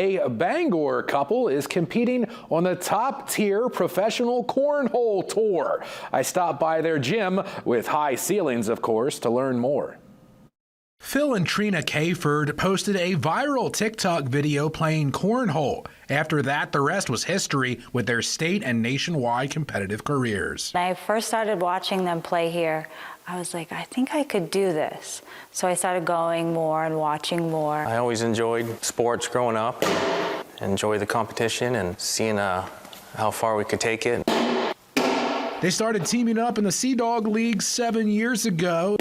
A Bangor couple is competing on the top-tier professional cornhole tour. I stopped by their gym, with high ceilings, of course, to learn more. Phil and Trina Cayford posted a viral TikTok video playing cornhole. After that, the rest was history with their state and nationwide competitive careers. When I first started watching them play here, I was like, I think I could do this. So I started going more and watching more. I always enjoyed sports growing up, enjoyed the competition and seeing how far we could take it. They started teaming up in the Sea Dog League 7 years ago.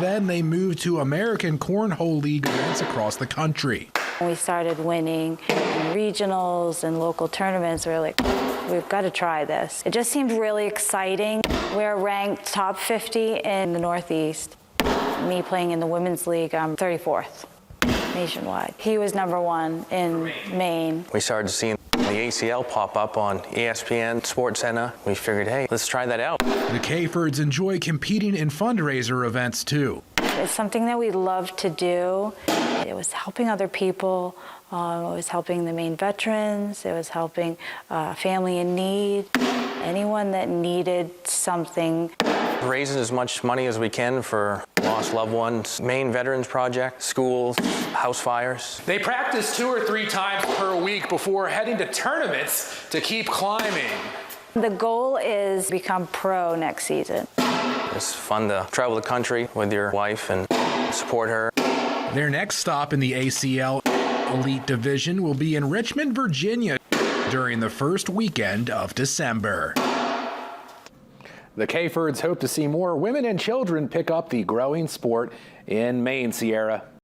Then they moved to American Cornhole League events across the country. We started winning in regionals and local tournaments. We were like, we've got to try this. It just seemed really exciting. We're ranked top 50 in the Northeast. Me playing in the women's league, I'm 34th nationwide. He was #1 in Maine. We started seeing the ACL pop up on ESPN SportsCenter. We figured, hey, let's try that out. The Cayfords enjoy competing in fundraiser events too. It's something that we love to do. It was helping other people. It was helping the Maine veterans. It was helping family in need. Anyone that needed something. Raising as much money as we can for lost loved ones, Maine Veterans Project, schools, house fires. They practice 2 or 3 times per week before heading to tournaments to keep climbing. The goal is to become pro next season. It's fun to travel the country with your wife and support her. Their next stop in the ACL Elite Division will be in Richmond, Virginia during the first weekend of December. The Cayfords hope to see more women and children pick up the growing sport in Maine, Sierra.